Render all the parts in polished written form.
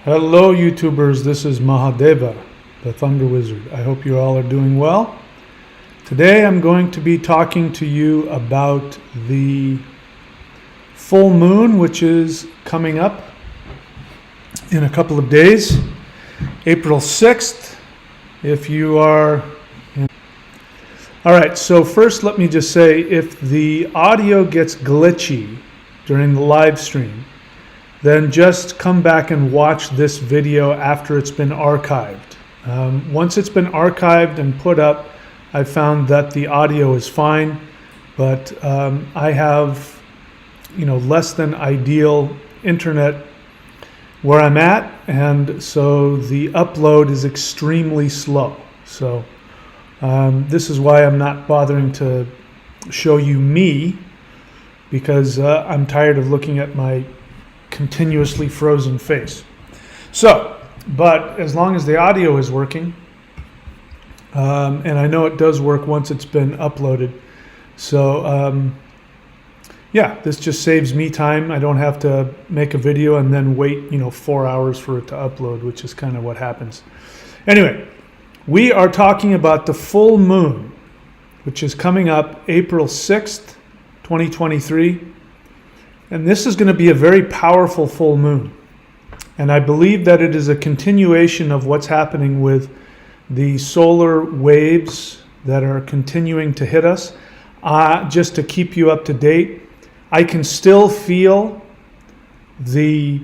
Hello YouTubers, this is Mahadeva, the Thunder Wizard. I hope you all are doing well. Today I'm going to be talking to you about the full moon, which is coming up in a couple of days, April 6th, if you are in... Alright, so first let me just say, if the audio gets glitchy during the live stream, then just come back and watch this video after it's been archived. Once it's been archived and put up, I found that the audio is fine, but I have, less than ideal internet where I'm at, and so the upload is extremely slow. So this is why I'm not bothering to show you me, because I'm tired of looking at my continuously frozen face. So, but as long as the audio is working, and I know it does work once it's been uploaded, so yeah, this just saves me time. I don't have to make a video and then wait 4 hours for it to upload, which is kind of what happens. Anyway, we are talking about the full moon, which is coming up April 6th, 2023. And this is going to be a very powerful full moon. And I believe that it is a continuation of what's happening with the solar waves that are continuing to hit us. Just to keep you up to date, I can still feel the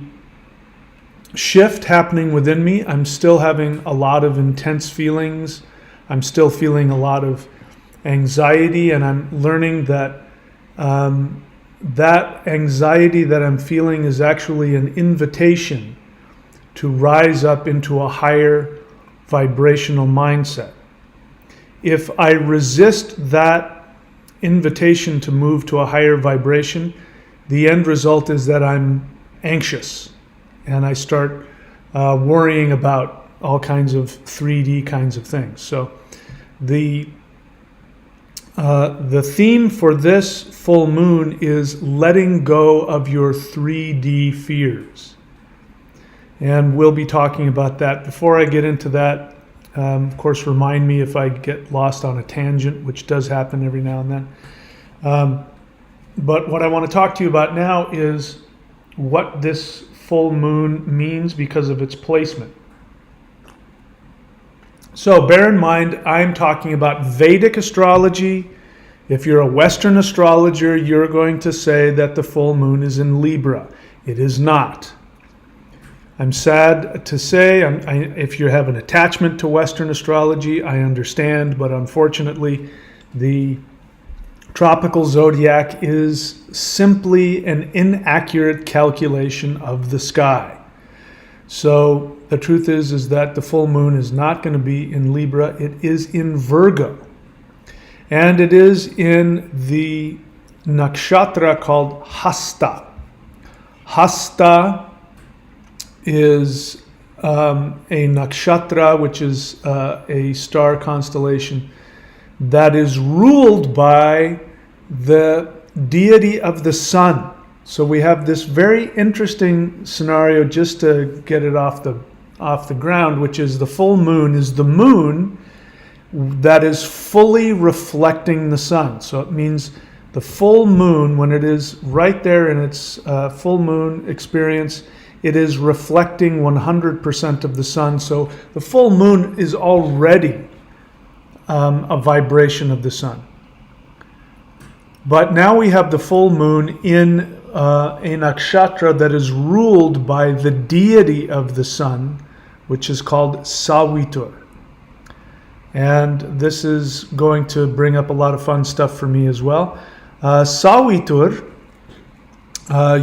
shift happening within me. I'm still having a lot of intense feelings. I'm still feeling a lot of anxiety, and I'm learning that that anxiety that I'm feeling is actually an invitation to rise up into a higher vibrational mindset. If I resist that invitation to move to a higher vibration, the end result is that I'm anxious and I start worrying about all kinds of 3D kinds of things. So the theme for this full moon is letting go of your 3D fears. And we'll be talking about that. Before I get into that, of course, remind me if I get lost on a tangent, which does happen every now and then. But what I want to talk to you about now is what this full moon means because of its placement. So bear in mind, I'm talking about Vedic astrology. If you're a Western astrologer, you're going to say that the full moon is in Libra. It is not. I'm sad to say, if you have an attachment to Western astrology, I understand, but unfortunately, the tropical zodiac is simply an inaccurate calculation of the sky. So the truth is that the full moon is not going to be in Libra. It is in Virgo. And it is in the nakshatra called Hasta. Hasta is a nakshatra, which is a star constellation that is ruled by the deity of the sun. So we have this very interesting scenario, just to get it off the ground, which is the full moon is the moon that is fully reflecting the sun. So it means the full moon, when it is right there in its full moon experience, it is reflecting 100% of the sun. So the full moon is already a vibration of the sun. But now we have the full moon in a nakshatra that is ruled by the deity of the sun, which is called Savitur. And this is going to bring up a lot of fun stuff for me as well. Savitur,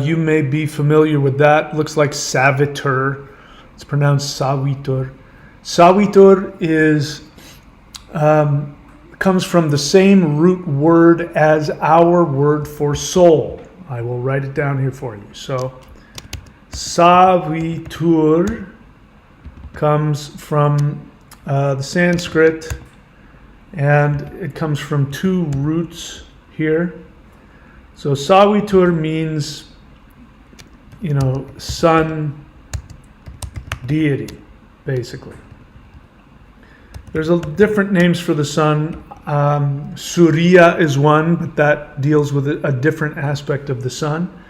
you may be familiar with that. Looks like Savitur. It's pronounced Savitur. Savitur is comes from the same root word as our word for soul. I will write it down here for you. So Savitur comes from the Sanskrit, and it comes from two roots here. So Savitur means, sun deity, basically. There's different names for the sun. Surya is one, but that deals with a different aspect of the sun.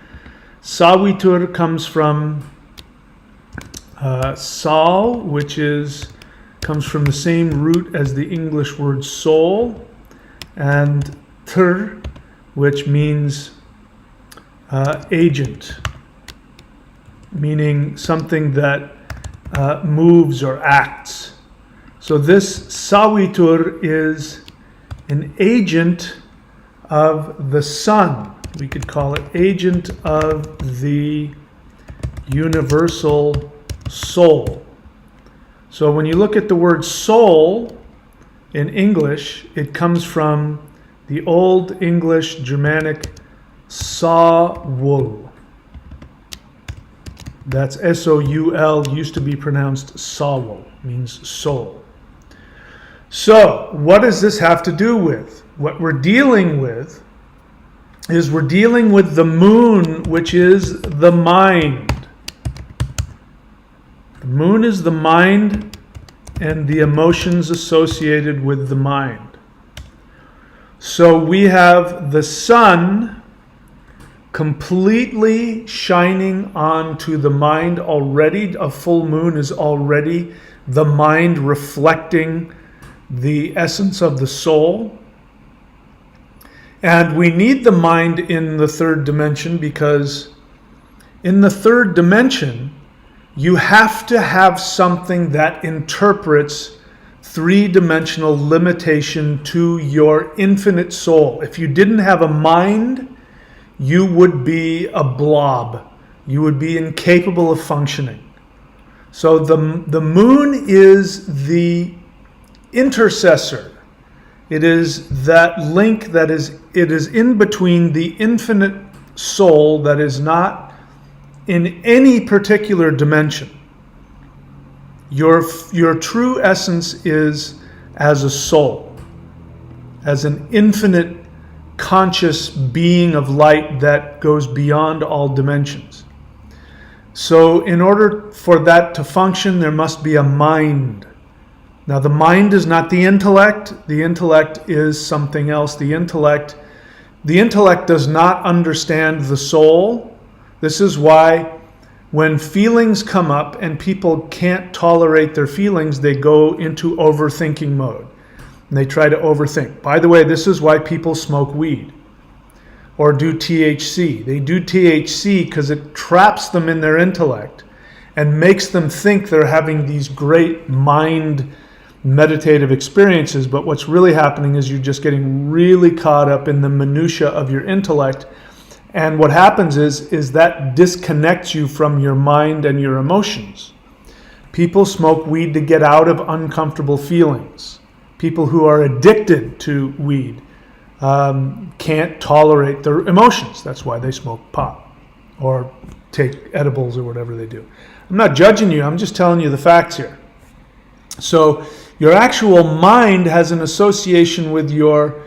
Savitur comes from Sal, which comes from the same root as the English word soul, and Ter, which means agent, meaning something that moves or acts. So this Savitur is an agent of the sun. We could call it agent of the universal soul. So when you look at the word soul in English, it comes from the Old English Germanic Saul. That's S-O-U-L, used to be pronounced Saul, means soul. So, what does this have to do with? What we're dealing with is we're dealing with the moon, which is the mind. The moon is the mind and the emotions associated with the mind. So we have the sun completely shining onto the mind already. A full moon is already the mind reflecting the essence of the soul. And we need the mind in the third dimension because in the third dimension, you have to have something that interprets three-dimensional limitation to your infinite soul. If you didn't have a mind, you would be a blob. You would be incapable of functioning. So the moon is the intercessor. It is that link it is in between the infinite soul that is not in any particular dimension. Your true essence is as a soul, as an infinite conscious being of light that goes beyond all dimensions. So in order for that to function, there must be a mind. Now the mind is not the intellect. The intellect is something else. The intellect does not understand the soul. This is why when feelings come up and people can't tolerate their feelings, they go into overthinking mode. And they try to overthink. By the way, this is why people smoke weed or do THC. They do THC because it traps them in their intellect and makes them think they're having these great mind meditative experiences, but what's really happening is you're just getting really caught up in the minutia of your intellect, and what happens is that disconnects you from your mind and your emotions. People smoke weed to get out of uncomfortable feelings. People who are addicted to weed can't tolerate their emotions. That's why they smoke pot or take edibles or whatever they do. I'm not judging you, I'm just telling you the facts here. So your actual mind has an association with your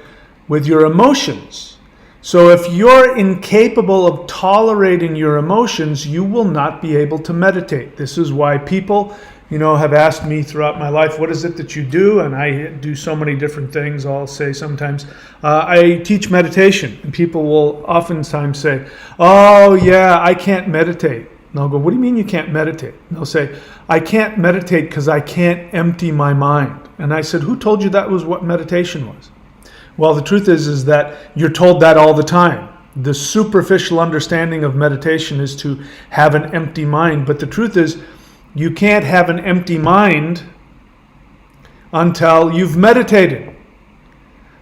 emotions. So if you're incapable of tolerating your emotions, you will not be able to meditate. This is why people, have asked me throughout my life, what is it that you do? And I do so many different things. I'll say sometimes, I teach meditation. And people will oftentimes say, oh yeah, I can't meditate. And I'll go, what do you mean you can't meditate? And they'll say, I can't meditate because I can't empty my mind. And I said, who told you that was what meditation was? Well, the truth is that you're told that all the time. The superficial understanding of meditation is to have an empty mind. But the truth is, you can't have an empty mind until you've meditated.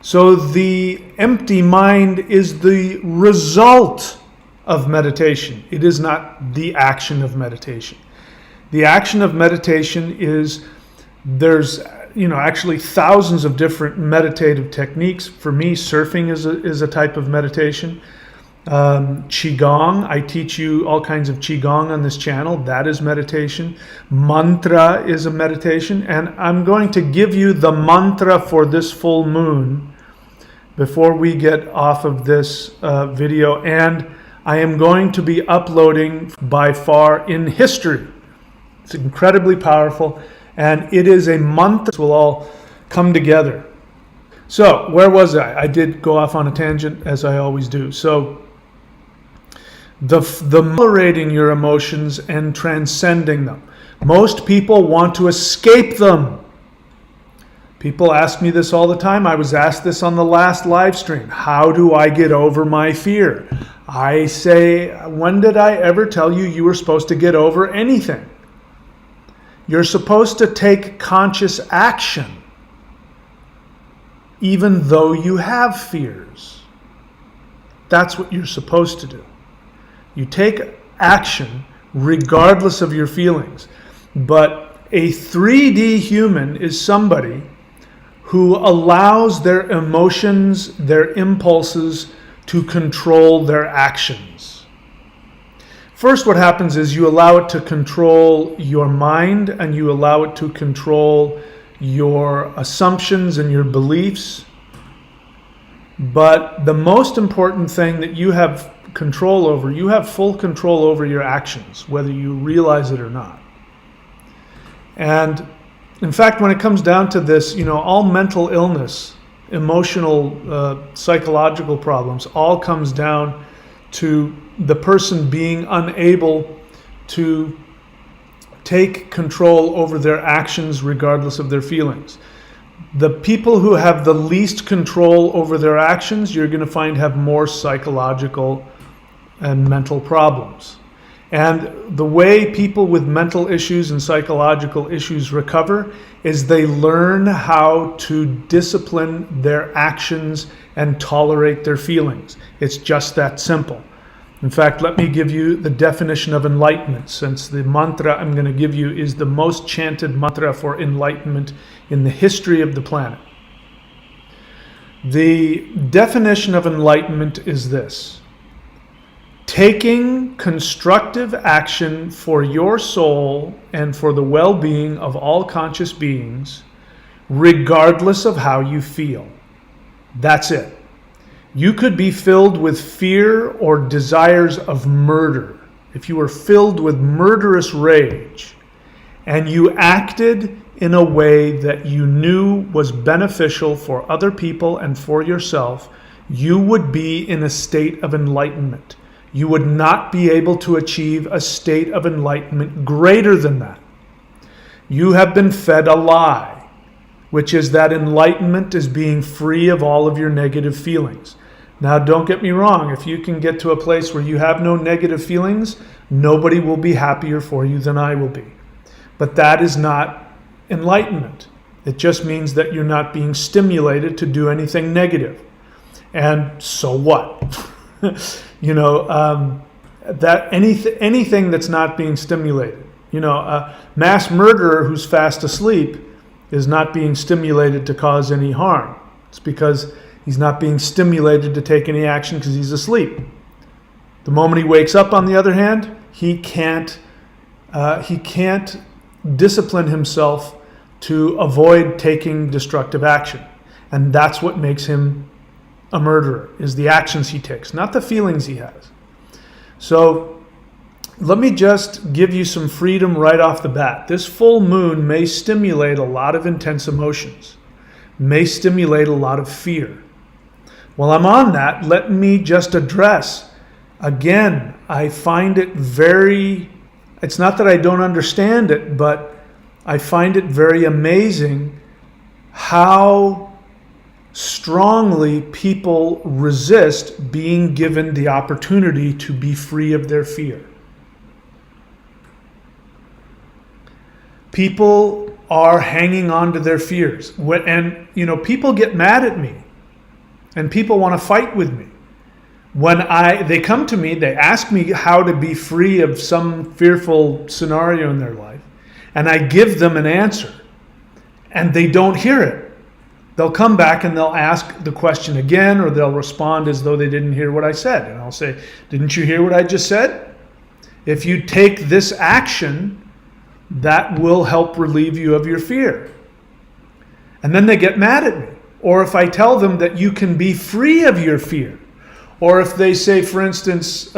So the empty mind is the result of meditation. It is not the action of meditation. The action of meditation is, there's actually thousands of different meditative techniques. For me, surfing is a type of meditation. Qigong, I teach you all kinds of Qigong on this channel. That is meditation. Mantra is a meditation. And I'm going to give you the mantra for this full moon before we get off of this video. And I am going to be uploading by far in history It's incredibly powerful, and it is a month that will all come together. So, where was I? I did go off on a tangent, as I always do. So, the tolerating your emotions and transcending them. Most people want to escape them. People ask me this all the time. I was asked this on the last live stream. How do I get over my fear? I say, when did I ever tell you you were supposed to get over anything? You're supposed to take conscious action, even though you have fears. That's what you're supposed to do. You take action regardless of your feelings. But a 3D human is somebody who allows their emotions, their impulses to control their actions. First, what happens is you allow it to control your mind, and you allow it to control your assumptions and your beliefs. But the most important thing that you have control over, you have full control over your actions, whether you realize it or not. And in fact, when it comes down to this, all mental illness, emotional, psychological problems, all comes down to the person being unable to take control over their actions regardless of their feelings. The people who have the least control over their actions, you're going to find have more psychological and mental problems. And the way people with mental issues and psychological issues recover is they learn how to discipline their actions and tolerate their feelings. It's just that simple. In fact, let me give you the definition of enlightenment, since the mantra I'm going to give you is the most chanted mantra for enlightenment in the history of the planet. The definition of enlightenment is this: taking constructive action for your soul and for the well-being of all conscious beings, regardless of how you feel. That's it. You could be filled with fear or desires of murder. If you were filled with murderous rage and you acted in a way that you knew was beneficial for other people and for yourself, you would be in a state of enlightenment. You would not be able to achieve a state of enlightenment greater than that. You have been fed a lie, which is that enlightenment is being free of all of your negative feelings. Now, don't get me wrong. If you can get to a place where you have no negative feelings, nobody will be happier for you than I will be. But that is not enlightenment. It just means that you're not being stimulated to do anything negative. And so what? That anything that's not being stimulated. A mass murderer who's fast asleep is not being stimulated to cause any harm. It's because he's not being stimulated to take any action because he's asleep. The moment he wakes up, on the other hand, he can't discipline himself to avoid taking destructive action. And that's what makes him a murderer, is the actions he takes, not the feelings he has. So let me just give you some freedom right off the bat. This full moon may stimulate a lot of intense emotions, may stimulate a lot of fear. While I'm on that, let me just address, again, I find it it's not that I don't understand it, but I find it very amazing how strongly people resist being given the opportunity to be free of their fear. People are hanging on to their fears. And, people get mad at me and people want to fight with me. When they come to me, they ask me how to be free of some fearful scenario in their life, and I give them an answer, and they don't hear it. They'll come back and they'll ask the question again, or they'll respond as though they didn't hear what I said. And I'll say, didn't you hear what I just said? If you take this action, that will help relieve you of your fear. And then they get mad at me. Or if I tell them that you can be free of your fear. Or if they say, for instance,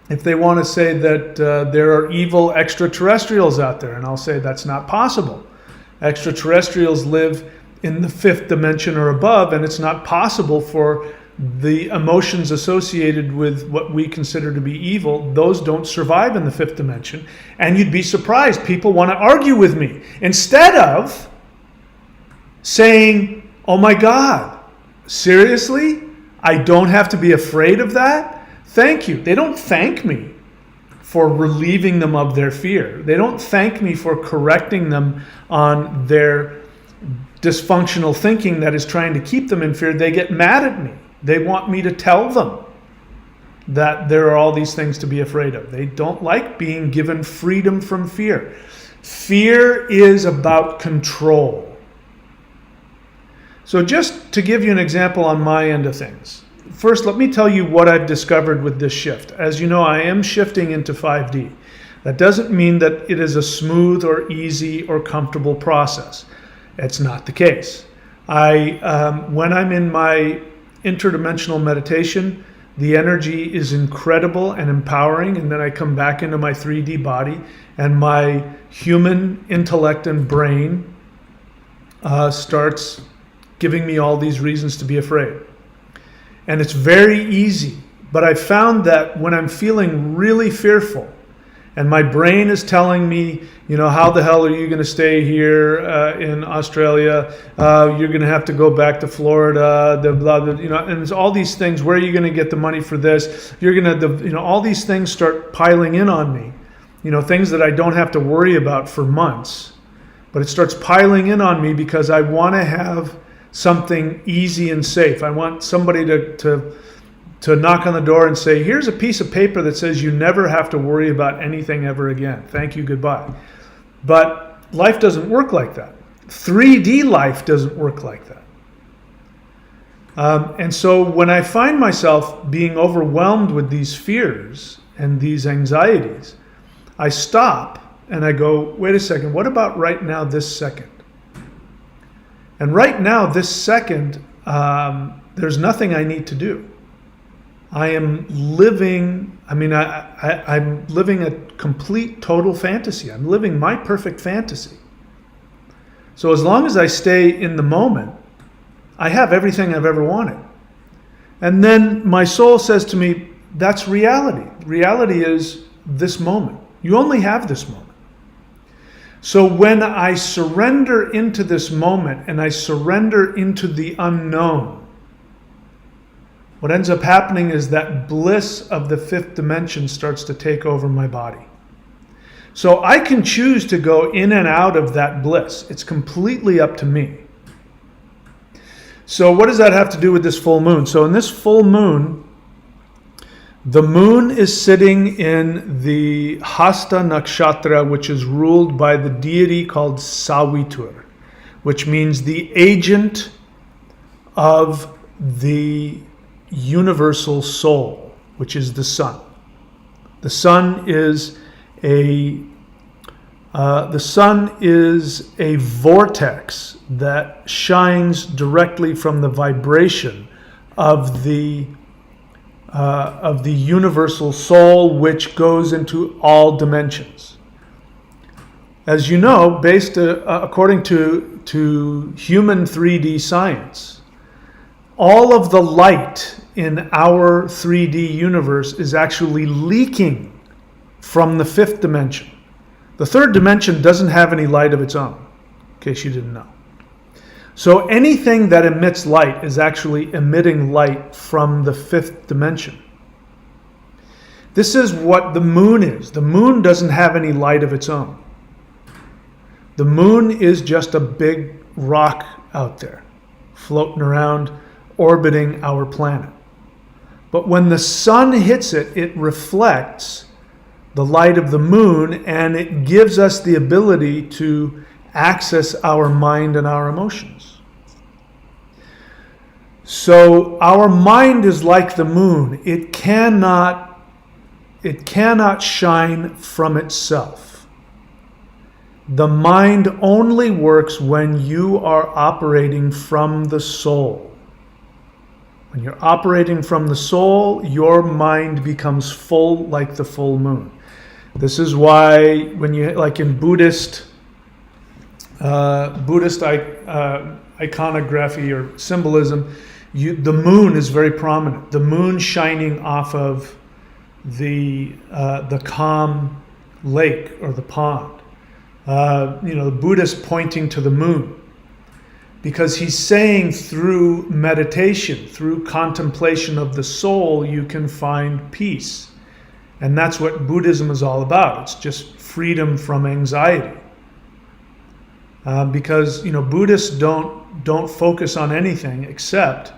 if they want to say that there are evil extraterrestrials out there, and I'll say that's not possible. Extraterrestrials live in the fifth dimension or above, and it's not possible for the emotions associated with what we consider to be evil. Those don't survive in the fifth dimension. And you'd be surprised, people want to argue with me instead of saying, oh my God, seriously? I don't have to be afraid of that? Thank you. They don't thank me for relieving them of their fear. They don't thank me for correcting them on their dysfunctional thinking that is trying to keep them in fear. They get mad at me. They want me to tell them that there are all these things to be afraid of. They don't like being given freedom from fear. Fear is about control. So just to give you an example on my end of things. First, let me tell you what I've discovered with this shift. As you know, I am shifting into 5D. That doesn't mean that it is a smooth or easy or comfortable process. It's not the case. When I'm in my interdimensional meditation, the energy is incredible and empowering, and then I come back into my 3D body, and my human intellect and brain starts giving me all these reasons to be afraid. And it's very easy, but I found that when I'm feeling really fearful, and my brain is telling me, how the hell are you going to stay here in Australia? You're going to have to go back to Florida, and it's all these things. Where are you going to get the money for this? You're going to, all these things start piling in on me. Things that I don't have to worry about for months, but it starts piling in on me because I want to have something easy and safe. I want somebody to knock on the door and say, here's a piece of paper that says you never have to worry about anything ever again. Thank you, goodbye. But life doesn't work like that. 3D life doesn't work like that. And so when I find myself being overwhelmed with these fears and these anxieties, I stop and I go, wait a second, what about right now, this second? And right now, this second, there's nothing I need to do. I am living, I'm living a complete, total fantasy. I'm living my perfect fantasy. So as long as I stay in the moment, I have everything I've ever wanted. And then my soul says to me, that's reality. Reality is this moment. You only have this moment. So when I surrender into this moment and I surrender into the unknown, what ends up happening is that bliss of the fifth dimension starts to take over my body. So I can choose to go in and out of that bliss. It's completely up to me. So what does that have to do with this full moon? So in this full moon, the moon is sitting in the Hasta Nakshatra, which is ruled by the deity called Savitur, which means the agent of the universal soul, which is the sun. The sun is a vortex that shines directly from the vibration of the universal soul, which goes into all dimensions. As you know, according to human 3D science, all of the light in our 3D universe is actually leaking from the fifth dimension. The third dimension doesn't have any light of its own, in case you didn't know. So anything that emits light is actually emitting light from the fifth dimension. This is what the moon is. The moon doesn't have any light of its own. The moon is just a big rock out there, floating around, orbiting our planet. But when the sun hits it, it reflects the light of the moon, and it gives us the ability to access our mind and our emotions. So our mind is like the moon. It cannot shine from itself. The mind only works when you are operating from the soul. When you're operating from the soul, your mind becomes full like the full moon. This is why when you, like in Buddhist iconography or symbolism, the moon is very prominent. The moon shining off of the calm lake or the pond. The Buddhist pointing to the moon, because he's saying through meditation, through contemplation of the soul, you can find peace. And that's what Buddhism is all about. It's just freedom from anxiety. Because Buddhists don't focus on anything except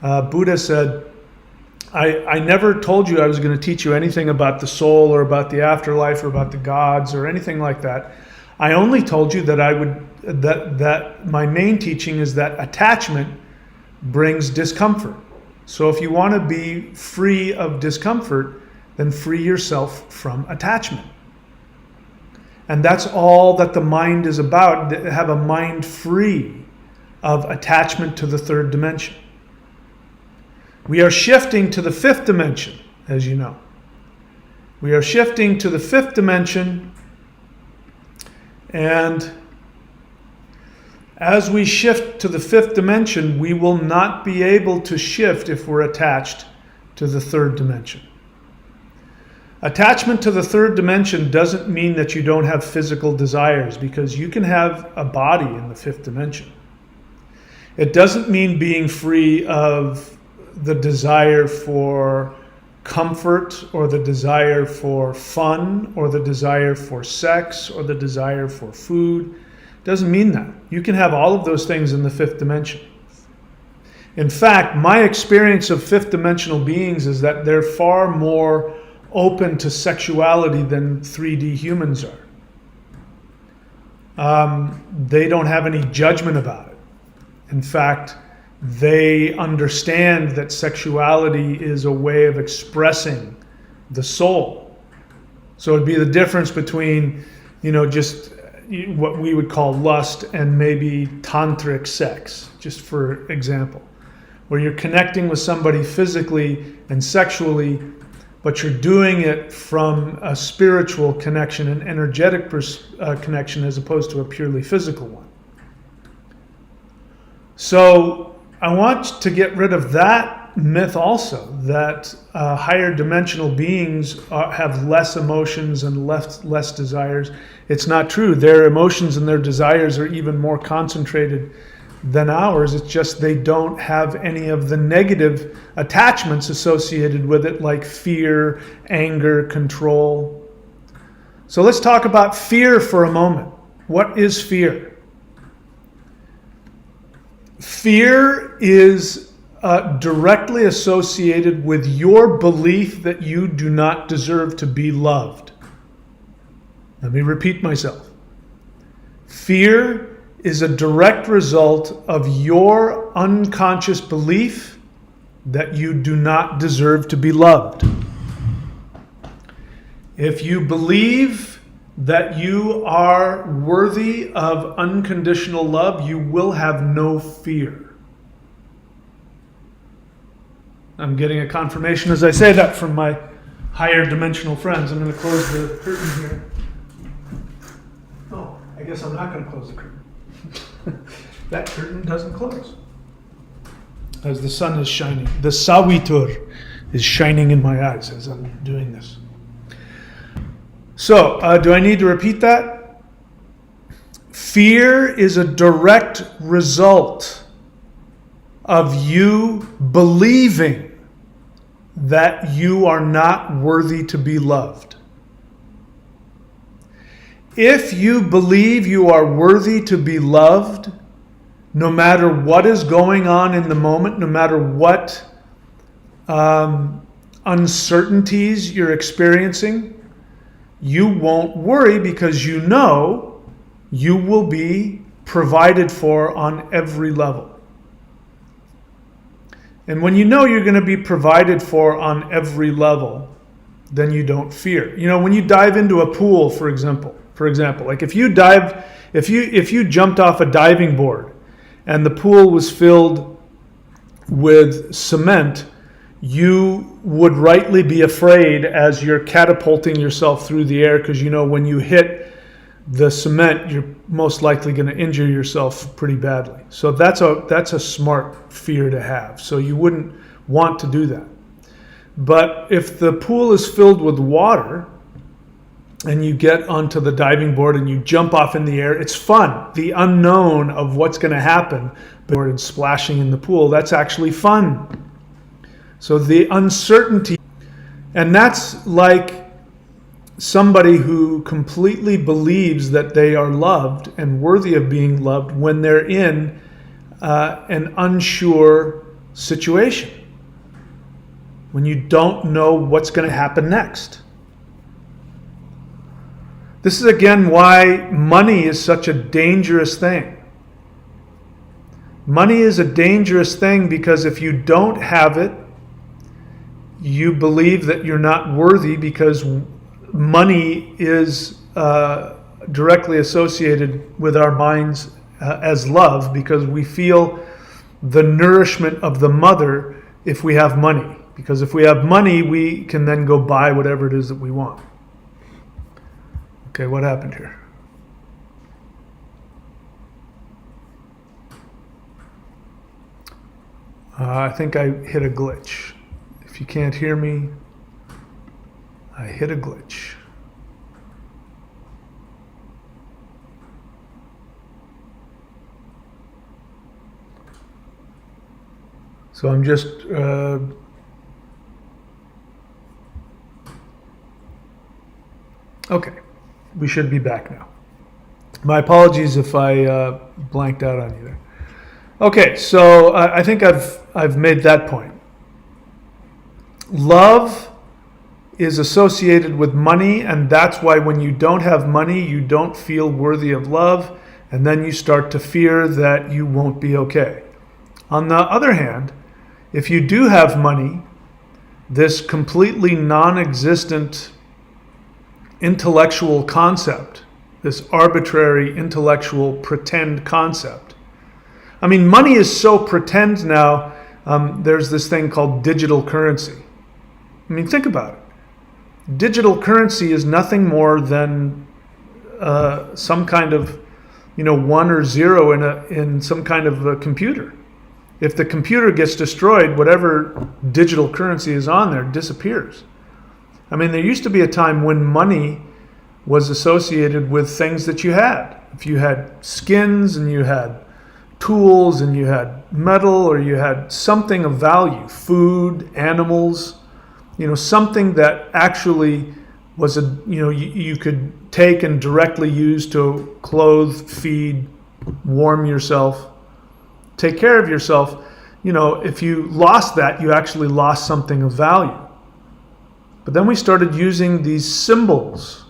Buddha said, I never told you I was going to teach you anything about the soul or about the afterlife or about the gods or anything like that. I only told you that that my main teaching is that attachment brings discomfort. So if you want to be free of discomfort, then free yourself from attachment. And that's all that the mind is about, to have a mind free of attachment to the third dimension. We are shifting to the fifth dimension, as you know. We are shifting to the fifth dimension, and as we shift to the fifth dimension, we will not be able to shift if we're attached to the third dimension. Attachment to the third dimension doesn't mean that you don't have physical desires, because you can have a body in the fifth dimension. It doesn't mean being free of the desire for comfort or the desire for fun or the desire for sex or the desire for food. It doesn't mean that. You can have all of those things in the fifth dimension. In fact, my experience of fifth dimensional beings is that they're far more open to sexuality than 3D humans are. They don't have any judgment about it. In fact, they understand that sexuality is a way of expressing the soul. So it'd be the difference between, just what we would call lust and maybe tantric sex, just for example, where you're connecting with somebody physically and sexually, but you're doing it from a spiritual connection, an energetic connection, as opposed to a purely physical one. So I want to get rid of that myth also, that higher dimensional beings have less emotions and less desires. It's not true. Their emotions and their desires are even more concentrated than ours. It's just they don't have any of the negative attachments associated with it, like fear, anger, control. So let's talk about fear for a moment. What is fear? Fear is directly associated with your belief that you do not deserve to be loved. Let me repeat myself. Fear is a direct result of your unconscious belief that you do not deserve to be loved. If you believe that you are worthy of unconditional love, you will have no fear. I'm getting a confirmation as I say that from my higher dimensional friends. I'm going to close the curtain here. Oh, I guess I'm not going to close the curtain. That curtain doesn't close, as the sun is shining. The Savitur is shining in my eyes as I'm doing this. So, do I need to repeat that? Fear is a direct result of you believing that you are not worthy to be loved. If you believe you are worthy to be loved, no matter what is going on in the moment, no matter what uncertainties you're experiencing, you won't worry, because you know you will be provided for on every level. And when you know you're going to be provided for on every level, then you don't fear. When you dive into a pool, for example, like if you jumped off a diving board and the pool was filled with cement, you would rightly be afraid as you're catapulting yourself through the air, because you know when you hit the cement, you're most likely going to injure yourself pretty badly. So that's a smart fear to have. So you wouldn't want to do that. But if the pool is filled with water and you get onto the diving board and you jump off in the air, it's fun. The unknown of what's going to happen, and splashing in the pool, that's actually fun. So the uncertainty, and that's like somebody who completely believes that they are loved and worthy of being loved when they're in an unsure situation, when you don't know what's going to happen next. This is again why money is such a dangerous thing. Money is a dangerous thing because if you don't have it, you believe that you're not worthy, because money is directly associated with our minds as love, because we feel the nourishment of the mother if we have money. Because if we have money, we can then go buy whatever it is that we want. Okay, what happened here? I think I hit a glitch. If you can't hear me, I hit a glitch. So I'm just okay, we should be back now. My apologies if I blanked out on you there. Okay, so I think I've made that point. Love is associated with money, and that's why when you don't have money, you don't feel worthy of love, and then you start to fear that you won't be okay. On the other hand, if you do have money, this completely non-existent intellectual concept, this arbitrary intellectual pretend concept. I mean, money is so pretend now, there's this thing called digital currency. I mean, think about it. Digital currency is nothing more than some kind of, 1 or 0 in some kind of a computer. If the computer gets destroyed, whatever digital currency is on there disappears. I mean, there used to be a time when money was associated with things that you had. If you had skins and you had tools and you had metal, or you had something of value, food, animals, something that actually was you could take and directly use to clothe, feed, warm yourself, take care of yourself. If you lost that, you actually lost something of value. But then we started using these symbols.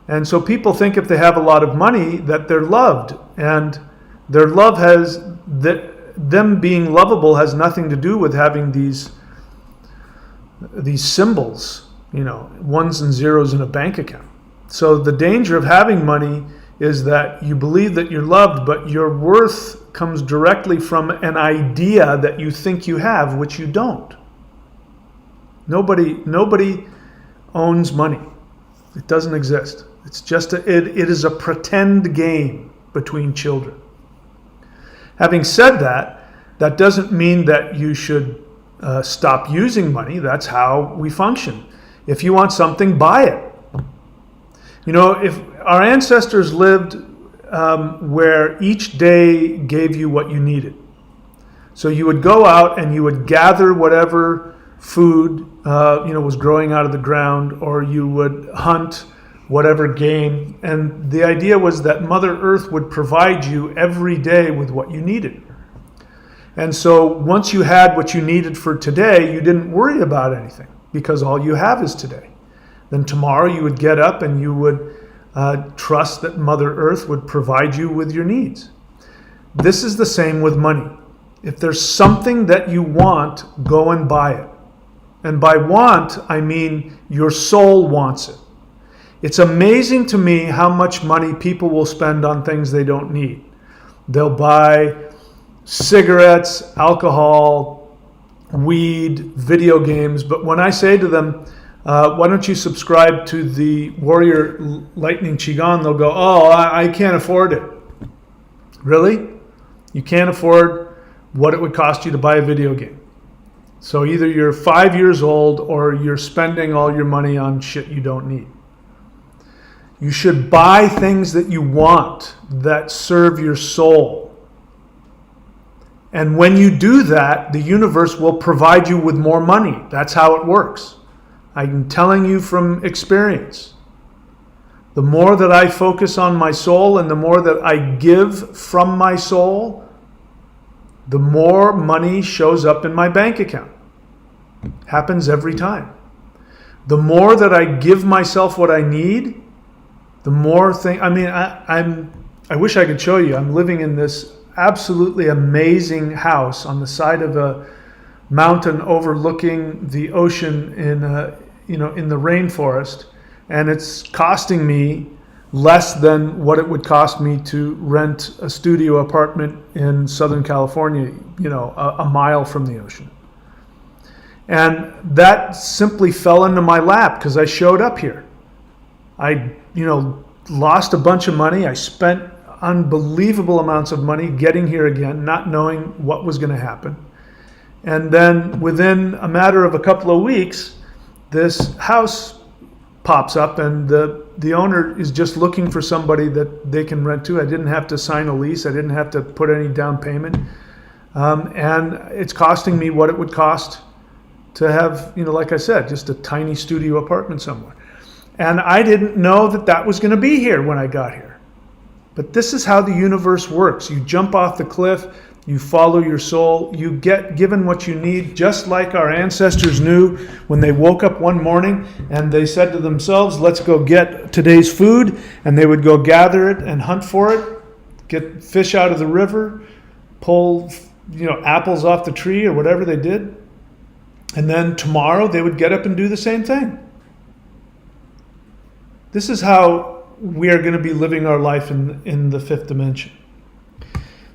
And so people think if they have a lot of money that they're loved, and their love them being lovable has nothing to do with having these symbols, ones and zeros in a bank account. So the danger of having money is that you believe that you're loved, but your worth comes directly from an idea that you think you have, which you don't. Nobody owns money. It doesn't exist. It's just it is a pretend game between children. Having said that, that doesn't mean that you should stop using money. That's how we function. If you want something, buy it. If our ancestors lived where each day gave you what you needed. So you would go out and you would gather whatever food was growing out of the ground, or you would hunt whatever game. And the idea was that Mother Earth would provide you every day with what you needed. And so once you had what you needed for today, you didn't worry about anything, because all you have is today. Then tomorrow you would get up and you would trust that Mother Earth would provide you with your needs. This is the same with money. If there's something that you want, go and buy it. And by want, I mean your soul wants it. It's amazing to me how much money people will spend on things they don't need. They'll buy cigarettes, alcohol, weed, video games. But when I say to them, why don't you subscribe to the Warrior Lightning Qigong, they'll go, oh, I can't afford it. Really? You can't afford what it would cost you to buy a video game. So either you're 5 years old or you're spending all your money on shit you don't need. You should buy things that you want, that serve your soul. And when you do that, the universe will provide you with more money. That's how it works. I'm telling you from experience. The more that I focus on my soul and the more that I give from my soul, the more money shows up in my bank account. Happens every time. The more that I give myself what I need, the more I wish I could show you. I'm living in this absolutely amazing house on the side of a mountain overlooking the ocean in the rainforest, and it's costing me less than what it would cost me to rent a studio apartment in Southern California, a mile from the ocean. And that simply fell into my lap because I showed up here. I, lost a bunch of money. I spent unbelievable amounts of money getting here again, not knowing what was going to happen. And then within a matter of a couple of weeks, this house pops up and the owner is just looking for somebody that they can rent to. I didn't have to sign a lease. I didn't have to put any down payment. And it's costing me what it would cost to have, like I said, just a tiny studio apartment somewhere. And I didn't know that was going to be here when I got here. But this is how the universe works. You jump off the cliff, you follow your soul, you get given what you need, just like our ancestors knew when they woke up one morning and they said to themselves, let's go get today's food. And they would go gather it and hunt for it, get fish out of the river, pull, apples off the tree or whatever they did. And then tomorrow they would get up and do the same thing. This is how we are going to be living our life in the fifth dimension.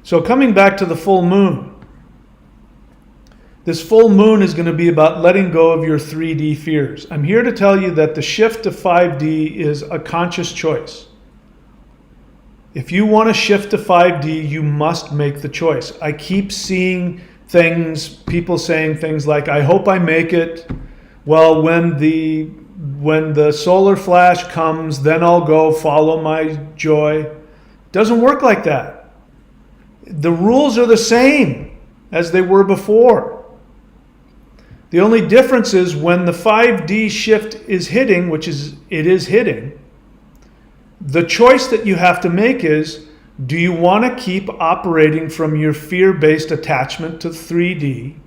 So coming back to the full moon. This full moon is going to be about letting go of your 3D fears. I'm here to tell you that the shift to 5D is a conscious choice. If you want to shift to 5D, you must make the choice. I keep seeing people saying things like, I hope I make it. Well, when the solar flash comes, then I'll go follow my joy. It doesn't work like that. The rules are the same as they were before. The only difference is when the 5D shift is hitting, it is hitting, the choice that you have to make is, do you want to keep operating from your fear-based attachment to 3D?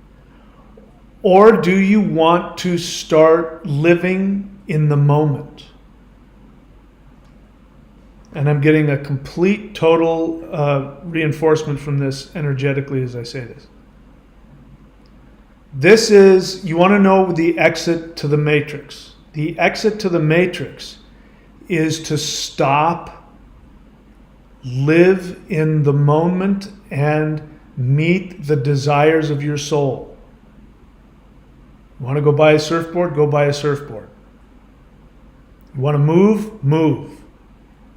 Or do you want to start living in the moment? And I'm getting a complete, total reinforcement from this energetically as I say this. This is, you want to know the exit to the matrix. The exit to the matrix is to stop, live in the moment, and meet the desires of your soul. You want to go buy a surfboard? Go buy a surfboard. You want to move? Move.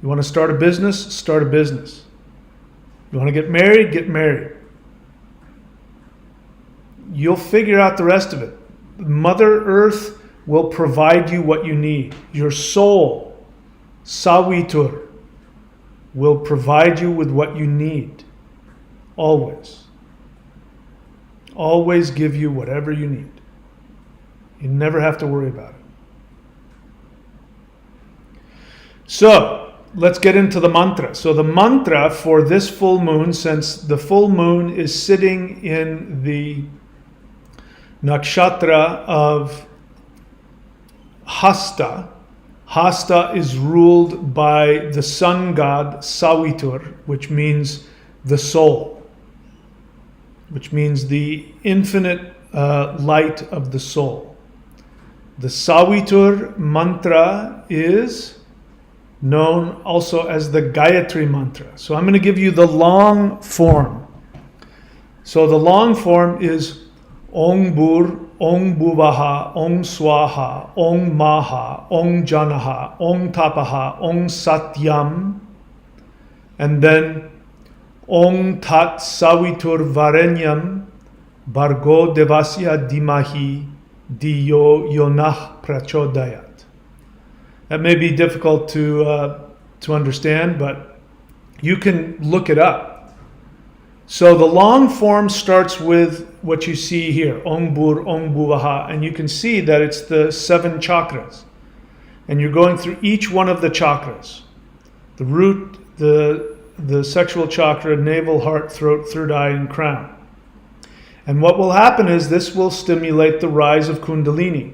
You want to start a business? Start a business. You want to get married? Get married. You'll figure out the rest of it. Mother Earth will provide you what you need. Your soul, Savitur, will provide you with what you need. Always. Always give you whatever you need. You never have to worry about it. So, let's get into the mantra. So the mantra for this full moon, since the full moon is sitting in the nakshatra of Hasta. Hasta is ruled by the sun god Savitur, which means the soul, which means the infinite light of the soul. The Savitur mantra is known also as the Gayatri mantra. So I'm going to give you the long form. So the long form is Ong Bur, Ong Buvaha, Ong Swaha, Ong Maha, Ong Janaha, Ong Tapaha, Ong Satyam, and then Ong Tat Savitur Varenyam, Bargo Devasya Dimahi, Diyo Yonah Prachodayat. That may be difficult to understand, but you can look it up. So the long form starts with what you see here, Ong Bur, Ong Buvaha, and you can see that it's the 7 chakras. And you're going through each one of the chakras. The root, the sexual chakra, navel, heart, throat, third eye, and crown. And what will happen is this will stimulate the rise of Kundalini.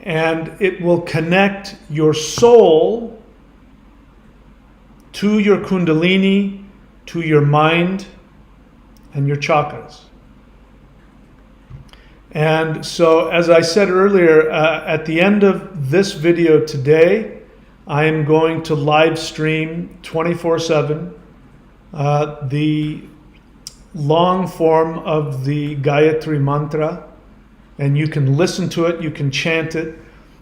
And it will connect your soul to your Kundalini, to your mind, and your chakras. And so, as I said earlier, at the end of this video today, I am going to live stream 24/7 the long form of the Gayatri mantra, and you can listen to it, you can chant it,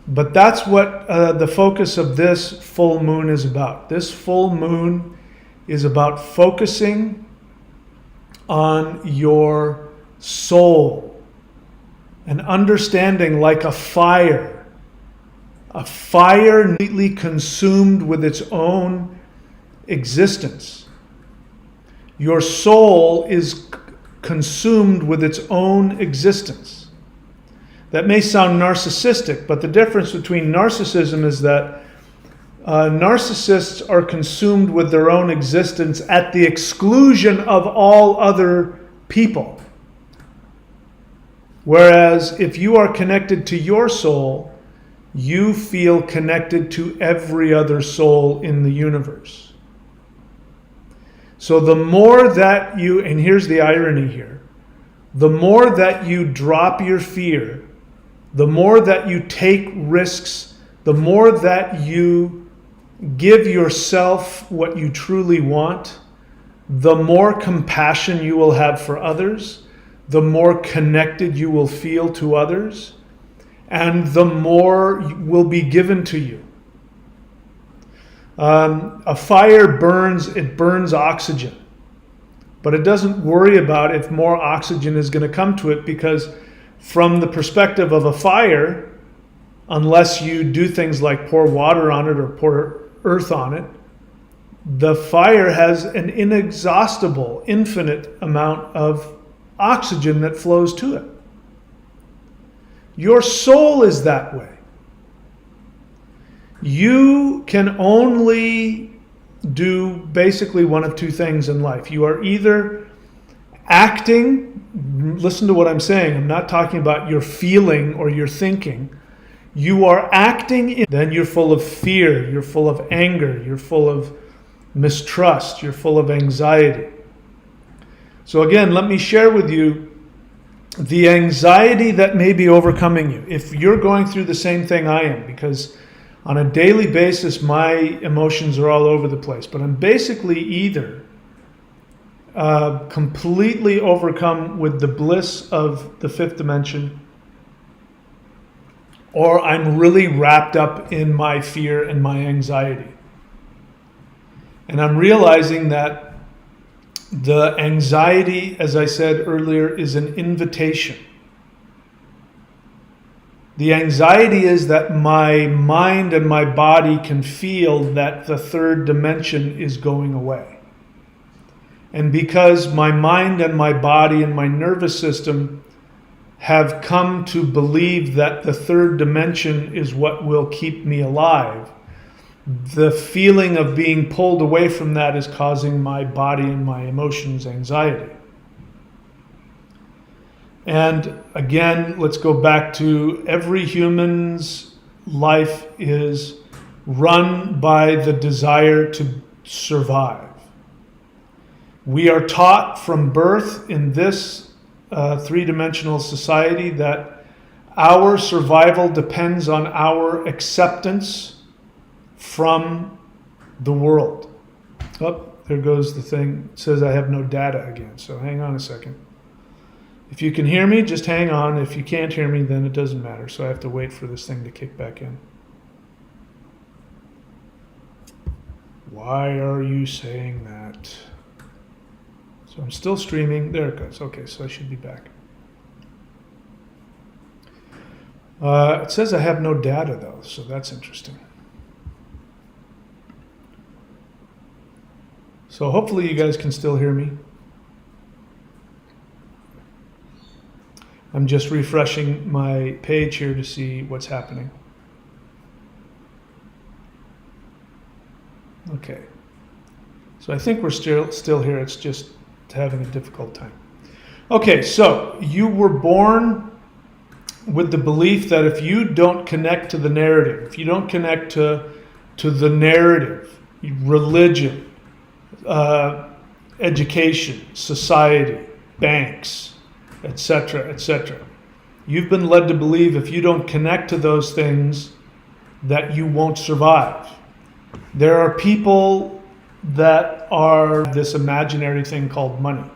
but that's what the focus of this full moon is about. This full moon is about focusing on your soul and understanding, like a fire completely consumed with its own existence. Your soul is consumed with its own existence. That may sound narcissistic, but the difference between narcissism is that narcissists are consumed with their own existence at the exclusion of all other people. Whereas if you are connected to your soul, you feel connected to every other soul in the universe. So the more that you, and here's the irony here, the more that you drop your fear, the more that you take risks, the more that you give yourself what you truly want, the more compassion you will have for others, the more connected you will feel to others, and the more will be given to you. A fire burns, it burns oxygen, but it doesn't worry about if more oxygen is going to come to it, because from the perspective of a fire, unless you do things like pour water on it or pour earth on it, the fire has an inexhaustible, infinite amount of oxygen that flows to it. Your soul is that way. You can only do basically one of two things in life. You are either acting, listen to what I'm saying, I'm not talking about your feeling or your thinking. You are acting, then you're full of fear, you're full of anger, you're full of mistrust, you're full of anxiety. So again, let me share with you the anxiety that may be overcoming you. If you're going through the same thing I am, because on a daily basis, my emotions are all over the place, but I'm basically either completely overcome with the bliss of the fifth dimension, or I'm really wrapped up in my fear and my anxiety. And I'm realizing that the anxiety, as I said earlier, is an invitation. The anxiety is that my mind and my body can feel that the third dimension is going away. And because my mind and my body and my nervous system have come to believe that the third dimension is what will keep me alive, the feeling of being pulled away from that is causing my body and my emotions anxiety. And again, let's go back to every human's life is run by the desire to survive. We are taught from birth in this three-dimensional society that our survival depends on our acceptance from the world. Oh, there goes the thing. It says I have no data again. So hang on a second. If you can hear me, just hang on. If you can't hear me, then it doesn't matter. So I have to wait for this thing to kick back in. Why are you saying that? So I'm still streaming. There it goes. Okay, so I should be back. It says I have no data though, so that's interesting. So hopefully you guys can still hear me. I'm just refreshing my page here to see what's happening. Okay. So I think we're still here. It's just having a difficult time. Okay, so you were born with the belief that if you don't connect to the narrative, if you don't connect to the narrative, religion, education, society, banks, etc., etc., you've been led to believe if you don't connect to those things that you won't survive. There are people that are this imaginary thing called money.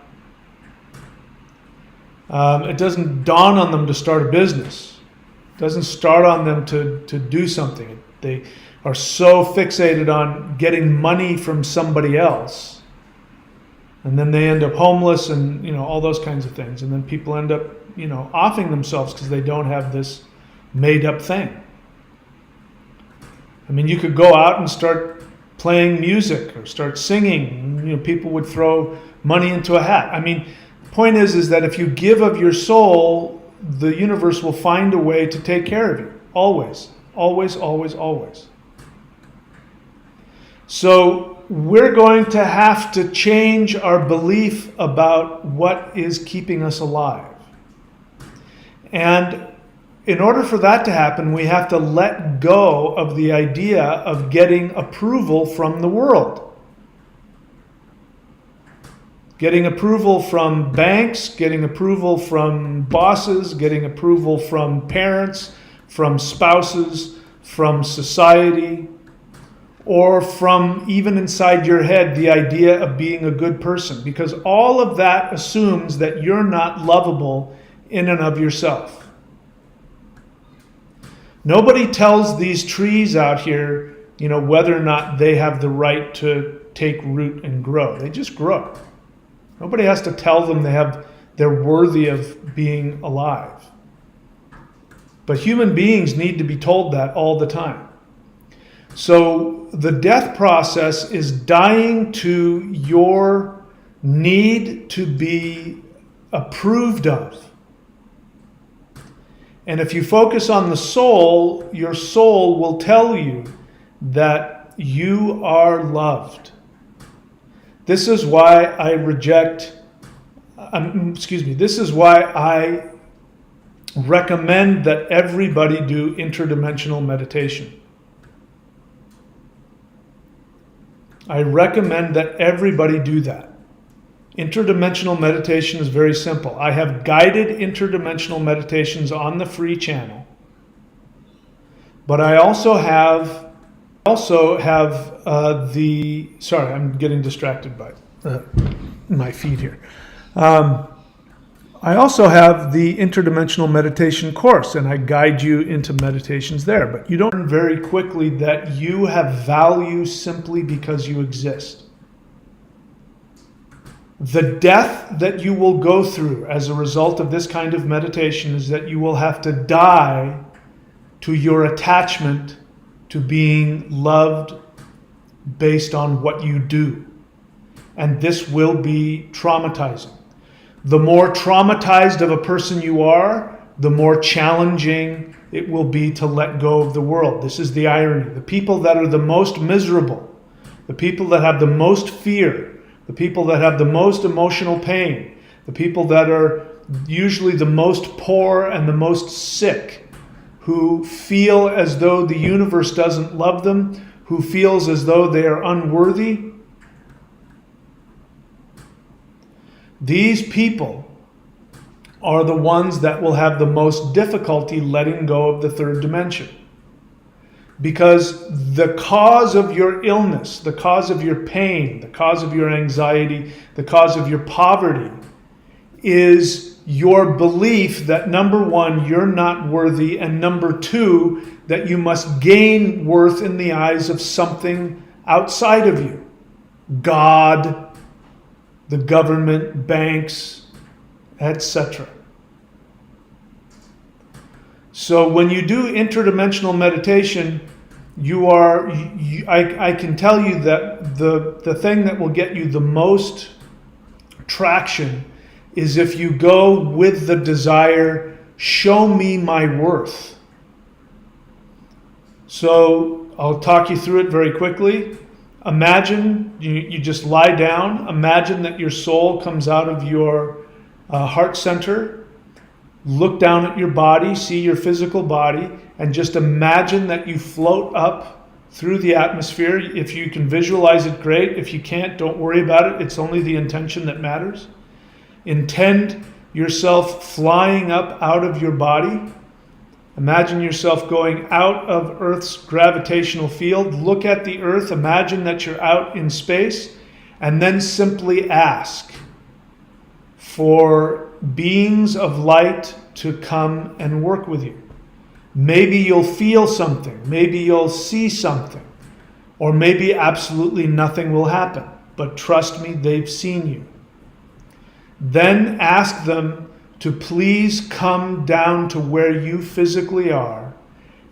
It doesn't dawn on them to start a business. It doesn't start on them to do something. They are so fixated on getting money from somebody else. And then they end up homeless and, all those kinds of things. And then people end up, offing themselves because they don't have this made up thing. I mean, you could go out and start playing music or start singing. People would throw money into a hat. I mean, the point is that if you give of your soul, the universe will find a way to take care of you. Always, always, always, always. So we're going to have to change our belief about what is keeping us alive. And in order for that to happen, we have to let go of the idea of getting approval from the world. Getting approval from banks, getting approval from bosses, getting approval from parents, from spouses, from society, or from even inside your head the idea of being a good person. Because all of that assumes that you're not lovable in and of yourself. Nobody tells these trees out here, whether or not they have the right to take root and grow. They just grow. Nobody has to tell them they're worthy of being alive. But human beings need to be told that all the time. So the death process is dying to your need to be approved of. And if you focus on the soul, your soul will tell you that you are loved. This is why I this is why I recommend that everybody do interdimensional meditation. I recommend that everybody do that. Interdimensional meditation is very simple. I have guided interdimensional meditations on the free channel, but I also have sorry, I'm getting distracted by my feed here. I also have the interdimensional meditation course, and I guide you into meditations there. But you don't learn very quickly that you have value simply because you exist. The death that you will go through as a result of this kind of meditation is that you will have to die to your attachment to being loved based on what you do. And this will be traumatizing. The more traumatized of a person you are, the more challenging it will be to let go of the world. This is the irony. The people that are the most miserable, the people that have the most fear, the people that have the most emotional pain, the people that are usually the most poor and the most sick, who feel as though the universe doesn't love them, who feels as though they are unworthy. These people are the ones that will have the most difficulty letting go of the third dimension. Because the cause of your illness, the cause of your pain, the cause of your anxiety, the cause of your poverty is your belief that number one, you're not worthy, and number two, that you must gain worth in the eyes of something outside of you. God, the government, banks, etc. So when you do interdimensional meditation, I can tell you that the thing that will get you the most traction is if you go with the desire, show me my worth. So I'll talk you through it very quickly. Imagine, you just lie down, imagine that your soul comes out of your heart center. Look down at your body, see your physical body, and just imagine that you float up through the atmosphere. If you can visualize it, great. If you can't, don't worry about it. It's only the intention that matters. Intend yourself flying up out of your body. Imagine yourself going out of Earth's gravitational field. Look at the Earth. Imagine that you're out in space. And then simply ask for beings of light to come and work with you. Maybe you'll feel something. Maybe you'll see something. Or maybe absolutely nothing will happen. But trust me, they've seen you. Then ask them to please come down to where you physically are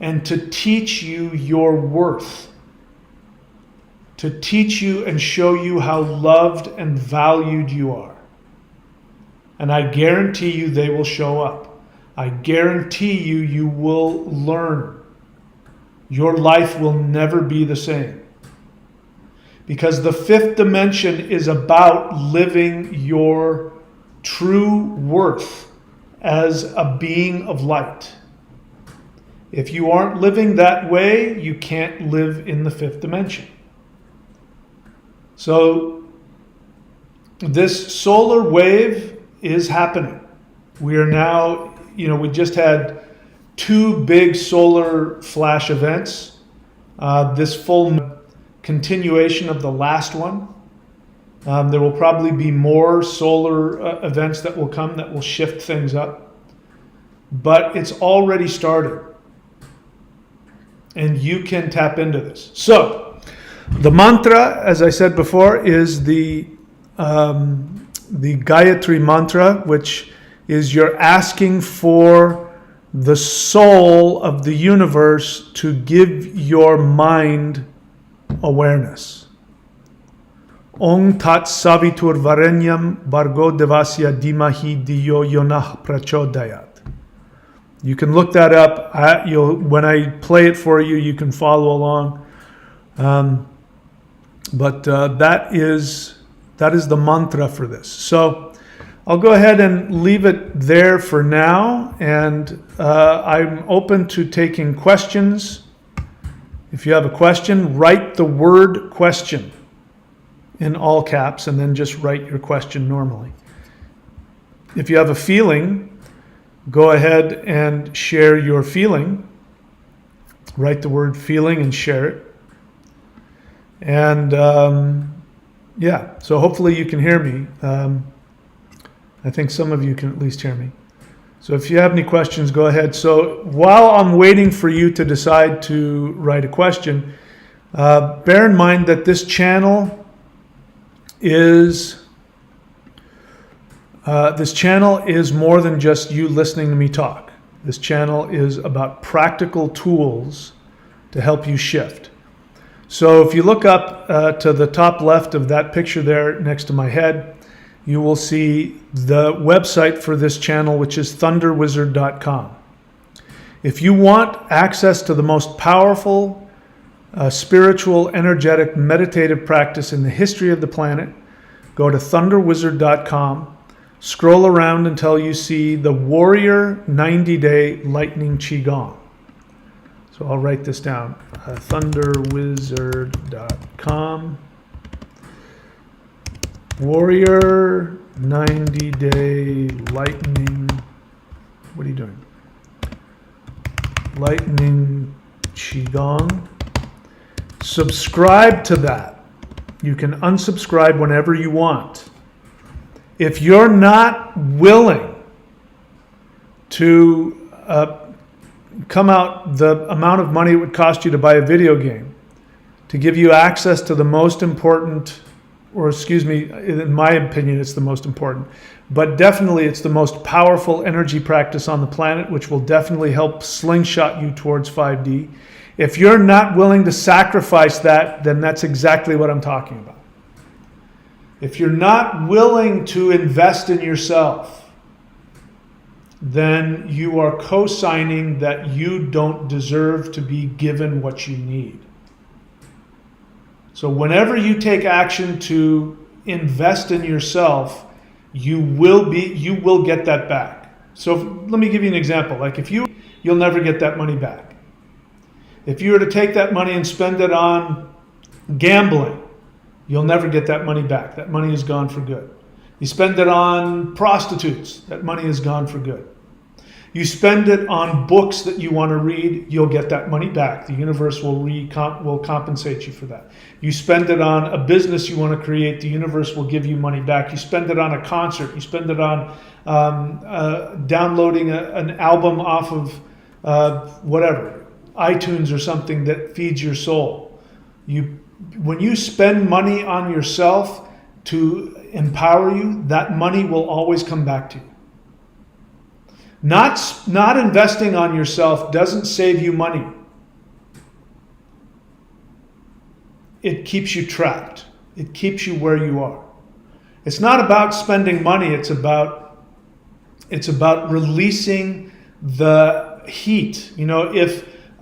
and to teach you your worth. To teach you and show you how loved and valued you are. And I guarantee you they will show up. I guarantee you, you will learn. Your life will never be the same. Because the fifth dimension is about living your true worth as a being of light. If you aren't living that way, you can't live in the fifth dimension. So, this solar wave is happening. We are now, we just had 2 big solar flash events. This full continuation of the last one. There will probably be more solar events that will come that will shift things up. But it's already started. And you can tap into this. So, the mantra, as I said before, is the Gayatri mantra, which is you're asking for the soul of the universe to give your mind awareness. Om tat savitur varenyam bargo devasya dimahi diyo yonah prachodayat. You can look that up. When I play it for you, you can follow along. But that is the mantra for this. So I'll go ahead and leave it there for now. And I'm open to taking questions. If you have a question, write the word question in all caps and then just write your question normally. If you have a feeling, go ahead and share your feeling. Write the word feeling and share it. And so hopefully you can hear me. I think some of you can at least hear me. So if you have any questions, go ahead. So while I'm waiting for you to decide to write a question, bear in mind that this channel is more than just you listening to me talk. This channel is about practical tools to help you shift. So if you look up to the top left of that picture there next to my head, you will see the website for this channel, which is thunderwizard.com. If you want access to the most powerful spiritual, energetic, meditative practice in the history of the planet, go to thunderwizard.com, scroll around until you see the Warrior 90-Day Lightning Qigong. So I'll write this down, thunderwizard.com. Warrior 90-Day Lightning, what are you doing? Lightning Qigong. Subscribe to that. You can unsubscribe whenever you want. If you're not willing to come out the amount of money it would cost you to buy a video game, to give you access to the most important, or excuse me, in my opinion, it's the most important, but definitely it's the most powerful energy practice on the planet, which will definitely help slingshot you towards 5D. If you're not willing to sacrifice that, then that's exactly what I'm talking about. If you're not willing to invest in yourself, then you are co-signing that you don't deserve to be given what you need. So whenever you take action to invest in yourself, you will get that back. So let me give you an example. Like you'll never get that money back. If you were to take that money and spend it on gambling, you'll never get that money back. That money is gone for good. You spend it on prostitutes, that money is gone for good. You spend it on books that you want to read, you'll get that money back. The universe will compensate you for that. You spend it on a business you want to create, the universe will give you money back. You spend it on a concert, you spend it on downloading an album off of whatever, iTunes or something that feeds your soul. When you spend money on yourself to empower you, that money will always come back to you. Not investing on yourself doesn't save you money. It keeps you trapped. It keeps you where you are. It's not about spending money, it's about releasing the heat. You know,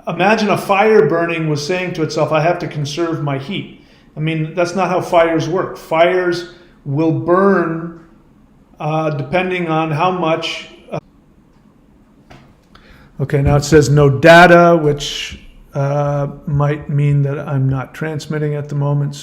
imagine a fire burning was saying to itself, I have to conserve my heat. I mean, that's not how fires work. Fires will burn depending on how much. Okay, now it says no data, which might mean that I'm not transmitting at the moment.